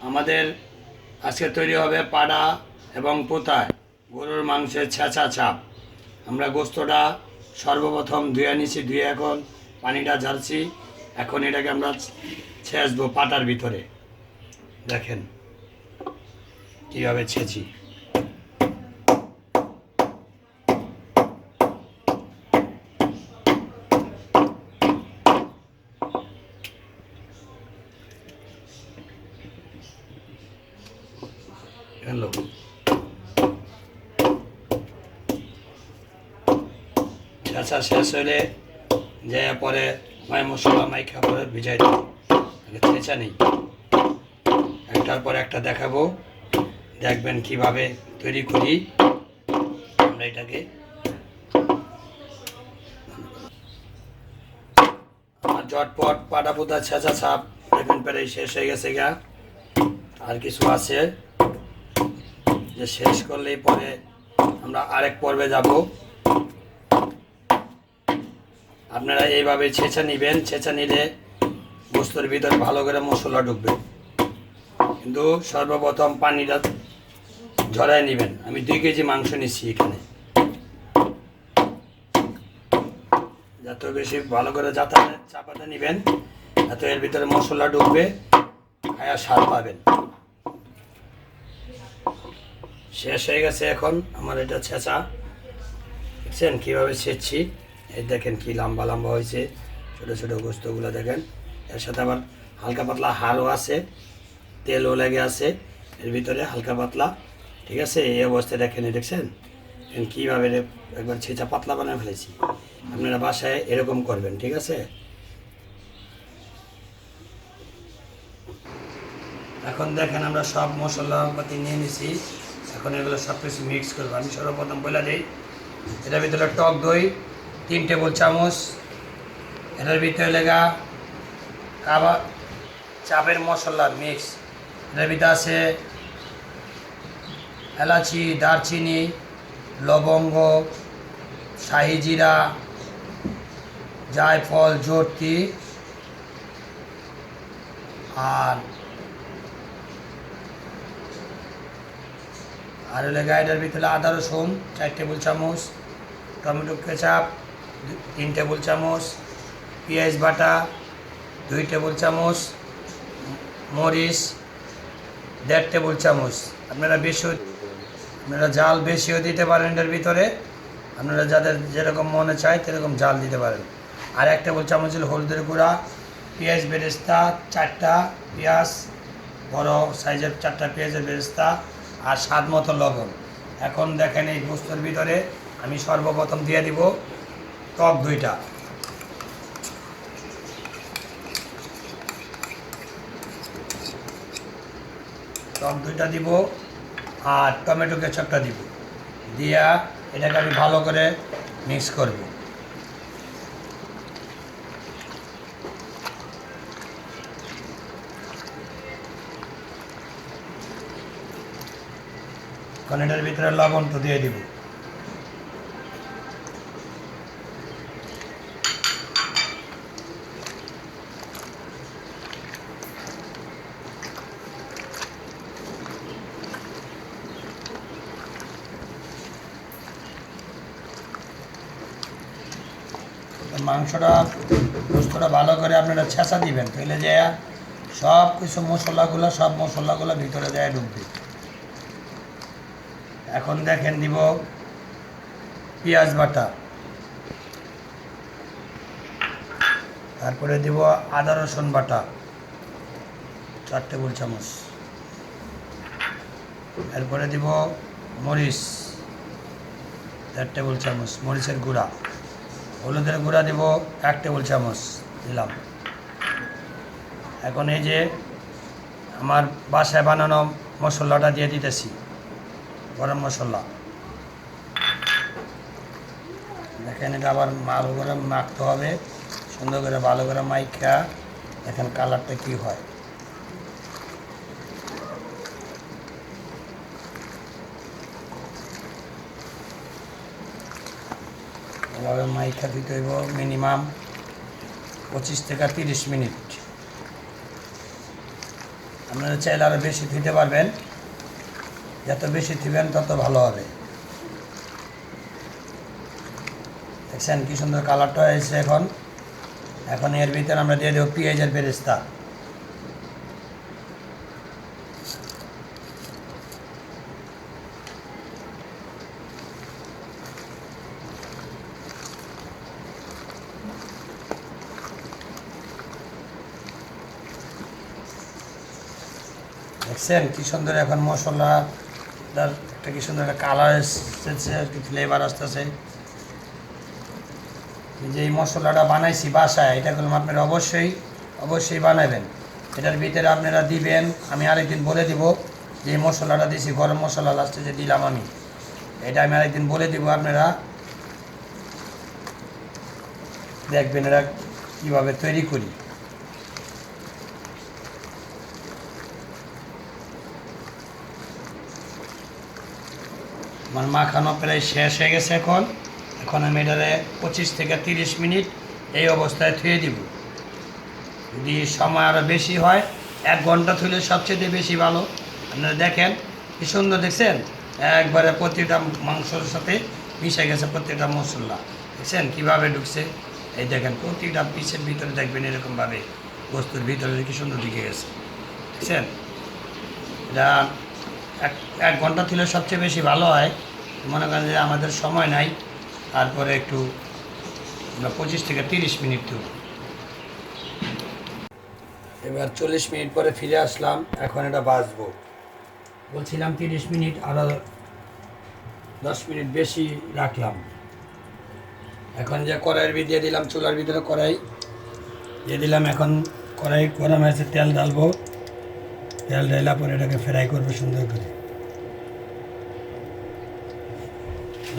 আমাদের আজকে তৈরি হবে পাড়া এবং পোতায় গরুর মাংসের ছেঁচা চাপ। আমরা গোস্তটা সর্বপ্রথম ধুয়ে নিছি, ধুয়ে এখন পানিটা ঝাড়ছি। এখন এটাকে আমরা ছেঁচবো পাটার ভিতরে। দেখেন কীভাবে ছেঁচি। হ্যালো, ছেঁচা শেষ হলে যে পরে মায় মশলা মাইখা পরে ভিজাই দেবো। ছেঁচা নেই, একটার পর একটা দেখাবো, দেখবেন কিভাবে তৈরি করি আমরা এটাকে। আমার ঝটপট পাটা পোতা ছেঁচা ছাপ দেখেন প্রায় শেষ হয়ে গেছে গা। আর কিছু আছে যে শেষ করলেই পরে আমরা আরেক পর্বে যাব। আপনারা এইভাবে ছেঁচা নেবেন, ছেঁচা নিলে গোস্তর ভিতরে ভালো করে মশলা ঢুকবে। কিন্তু সর্বপ্রথম পানিটা ঝরাই নেবেন। আমি 2 কেজি মাংস নিচ্ছি এখানে, যত বেশি ভালো করে চাপাতে নেবেন এত এর ভিতরে মশলা ঢুকবে, খায়া স্বাদ পাবেন। শেষ হয়ে গেছে এখন আমার এটা ছেঁচা। দেখছেন কীভাবে ছেঁচছি, এই দেখেন কি লম্বা লম্বা হয়েছে ছোটো ছোটো গোস্তগুলো দেখেন। এর সাথে আবার হালকা পাতলা হাড়ও আছে, তেলও লেগে আছে এর ভিতরে হালকা পাতলা। ঠিক আছে, এই অবস্থায় দেখেন, দেখছেন কীভাবে একবার ছেঁচা পাতলা বানিয়ে ফেলেছি। আপনারা বাসায় এরকম করবেন, ঠিক আছে। এখন দেখেন আমরা সব মশলাপাতি নিয়ে নিছি। এখন এগুলো সব কিছু মিক্স করবো। আমি সর্বপ্রথম বলে দিই, এটার ভিতরে টক দই 3 টেবিল চামচ, এটার ভিতরে লেগা কাবা চাপের মশলা মিক্স, এটার ভিতরে আছে এলাচি, দারচিনি, লবঙ্গ, শাহি জিরা, জায়ফল, জর্তি, আর লেগা এটার ভিতরে আদা রসুন 4 টেবিল চামচ, টমেটো কেচাপ 3 টেবিল চামচ, পেঁয়াজ বাটা 2 টেবিল চামচ, মরিচ 1.5 টেবিল চামচ। আপনারা জাল বেশিও দিতে পারেন এটার ভিতরে, আপনারা যাদের যেরকম মনে চায় সেরকম জাল দিতে পারেন। আর 1 টেবিল চামচ হলুদের গুঁড়া, পেঁয়াজ বেরেস্তা 4টা পেঁয়াজ, বড় সাইজের 4টা পেঁয়াজের বেরেস্তা, আর স্বাদ মতো লবণ। এখন দেখেন এই গোস্তর ভিতরে আমি সর্বপ্রথম দিয়ে দিব টক দইটা। টক দইটা দিব আর টমেটো কেচাপটা দিব, দিয়া এটাকে আমি ভালো করে মিক্স করব। এখন এটার ভিতরে লবণ তো দিয়ে দিব। মাংসটা গোস্তটা ভালো করে আপনারা ছেঁচা দিবেন, তাহলে যে সব কিছু মশলাগুলো ভিতরে যায় ঢুকবে। এখন দেখেন দিব পেঁয়াজ বাটা, তারপরে দিব আদা রসুন বাটা 4 টেবিল চামচ, এরপরে দিব মরিচ 1.5 টেবিল চামচ, মরিচের গুঁড়া, হলুদের গুঁড়া দিব 1 টেবিল চামচ দিলাম। এখন এই যে আমার বাসায় বানানো মশলাটা দিয়ে দিতেছি, গরম মশলা। দেখেন এটা আবার ভালো করে মাখতে হবে, সুন্দর করে ভালো করে মাইখা দেখেন কালারটা কি হয়। এভাবে মাইখা দিতে হইব মিনিমাম 25 থেকে 30 মিনিট। আপনারা চাইলে আরও বেশি ধুতে পারবেন, যত বেশি ধুবেন তত ভালো হবে। দেখছেন কি সুন্দর কালারটা হয়েছে। এখন এর ভিতরে আমরা দিয়ে দেবো পেঁয়াজের বেরেস্তা। দেখছেন কি সুন্দর এখন মশলাটার একটা কি সুন্দর একটা কালার এসেছে, আর কি ফ্লেভার আসতেছে। যে এই মশলাটা বানাইছি বাসায়, এটা করলাম আপনারা অবশ্যই বানাবেন। এটার ভিতরে আপনারা দিবেন, আমি আরেকদিন বলে দিব যে এই মশলাটা দিয়েছি, গরম মশলা লাস্টে যে দিলাম আমি, এটা আমি আরেকদিন বলে দিব। আপনারা দেখবেন এরা কীভাবে তৈরি করি। আমার মাখানো প্রায় শেষ হয়ে গেছে। এখন আমি এটারে 25 থেকে 30 মিনিট এই অবস্থায় থুয়ে দিব। যদি সময় আরও বেশি হয় 1 ঘন্টা থুলে সবচেয়ে বেশি ভালো। আপনারা দেখেন কি সুন্দর, দেখছেন একবারে প্রতিটা মাংসর সাথে মিশে গেছে, প্রত্যেকটা মশলা দেখছেন কীভাবে ঢুকছে। এই দেখেন প্রতিটা পিসের ভিতরে দেখবেন এরকমভাবে বস্তুর ভিতরে কি সুন্দর ঢুকে গেছে, দেখছেন। এটা 1 ঘন্টা থুলে সবচেয়ে বেশি ভালো হয়। মনে করেন যে আমাদের সময় নাই, তারপরে একটু আমরা 25 থেকে 30 মিনিট তুলব। এবার 40 মিনিট পরে ফিরে আসলাম। এখন এটা বাজবো, বলছিলাম 30 মিনিট, আরও 10 মিনিট বেশি রাখলাম। এখন যে কড়াইয়ের দিয়ে দিলাম, চুলার ভিতরে কড়াই দিয়ে দিলাম। এখন কড়াই গরম হয়েছে, তেল ঢালবো। তেল ঢালা পরে এটাকে ফ্রাই করবো সুন্দর করে।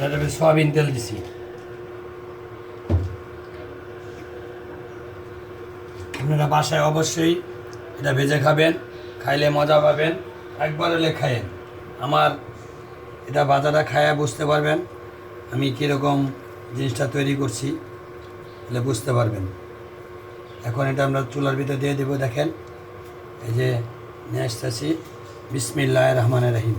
এটাকে সয়াবিন তেল দিছি। আপনারা বাসায় অবশ্যই এটা ভেজে খাবেন, খাইলে মজা পাবেন। একবার হলে খায়েন, আমার এটা বাজারে খায়া বুঝতে পারবেন আমি কীরকম জিনিসটা তৈরি করছি, তাহলে বুঝতে পারবেন। এখন এটা আমরা চুলার ভিতরে দিয়ে দেবো। দেখেন এই যে নিয়ে আসতেছি, বিসমিল্লাহির রহমানির রহিম।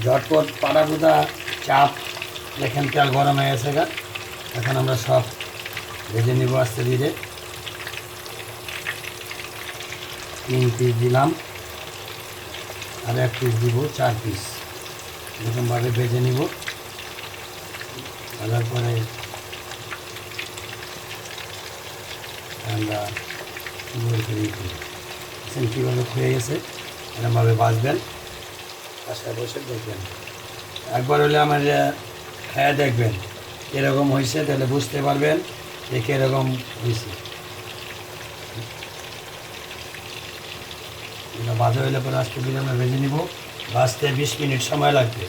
ঝটপট পাড়াগুদা চাপ। দেখেন তেল গরম হয়ে গেছে। এখন আমরা সব ভেজে নিব আস্তে ধীরে। 3 পিস দিলাম, আর 1 পিস দিব, 4 পিস এরকমভাবে ভেজে নিব। ভাজার পরে আমরা কীভাবে খুঁয়ে গেছে এরকমভাবে ভাজবেন। বাসায় বসে দেখবেন, একবার হলে আমার খেয়ে দেখবেন এরকম হয়েছে, তাহলে বুঝতে পারবেন যে কীরকম হয়েছে। ভাজা হইলে পরে আস্তে ধীরে আমরা ভেজে নিব। ভাজতে 20 মিনিট সময় লাগবে।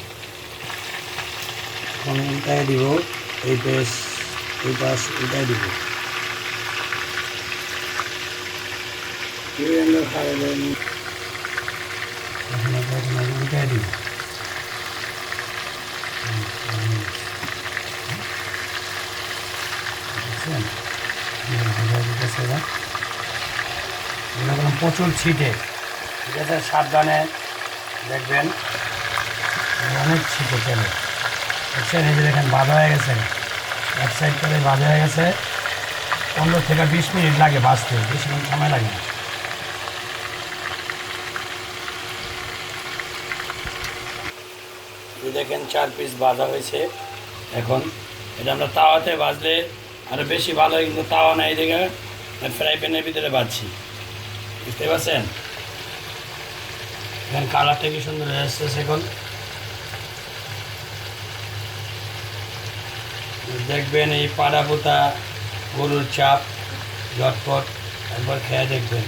এখন উল্টায় দিব, এই পাশ উল্টায় দিব। উল্টায় দিব। প্রচুর ছিটে, ঠিক আছে, সাবধানে দেখবেন, অনেক ছিটে তেলে। দেখছেন এই যে দেখেন ভাজা হয়ে গেছে, এক সাইড করে ভাজা হয়ে গেছে। 15 থেকে 20 মিনিট লাগে ভাজতে, বেশি সময় লাগে না। দেখেন 4 পিস ভাজা হয়েছে। এখন এটা আমরা তাওয়াতে ভাজলে আরও বেশি ভালো হয়, কিন্তু তাওয়া নাই দেখে ফ্রাই প্যানের ভিতরে ভাজছি, বুঝতে পারছেন। এখন কালারটা কি সুন্দর এসেছে। এখন দেখবেন এই পাড়া পোতা গরুর চাপ ঝটপট একবার খেয়ে দেখবেন।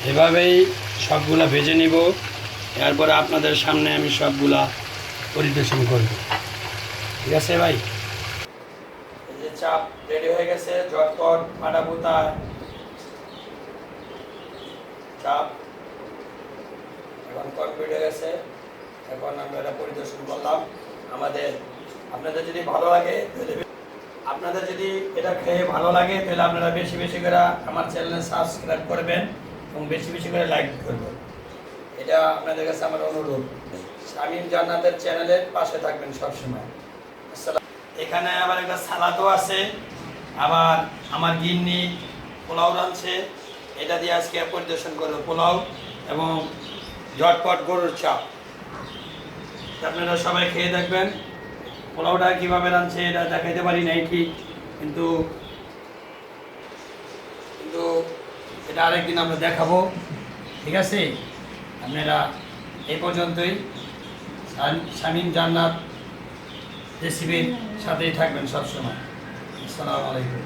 এভাবেই সবগুলা ভেজে নিব, এরপরে আপনাদের সামনে আমি সবগুলা পরিবেশন করব, ঠিক আছে ভাই। এই যে চাপ রেডি হয়ে গেছে, ঝটপট পাড়া পোতা চাপ এখন কমপ্লিট হয়ে গেছে। এখন আমরা এটা পরিদর্শন করলাম। আপনাদের যদি ভালো লাগে আপনাদের যদি এটা খেয়ে ভালো লাগে তাহলে আপনারা বেশি বেশি করে আমার চ্যানেলে সাবস্ক্রাইব করবেন এবং বেশি বেশি করে লাইক করবেন। এটা আপনাদের কাছে আমার অনুরোধ। শামীম জান্নাতের চ্যানেলের পাশে থাকবেন সবসময়। আসসালাম। এখানে আবার একটা সালাদও আছে, আবার আমার গিন্নি পোলাও রাঁধছে, এটা দিয়ে আজকে পরিদর্শন করবো পোলাও এবং ঝটপট গরুর চাপ। আপনারা সবাই খেয়ে দেখবেন। পোলাওটা কীভাবে রাঁধছে এটা দেখাইতে পারি নাই ঠিক, কিন্তু কিন্তু এটা আরেকদিন আমরা দেখাবো, ঠিক আছে? আপনারা এই পর্যন্তই শামীম জান্নাত রেসিপির সাথেই থাকবেন সবসময়। আসসালামু আলাইকুম।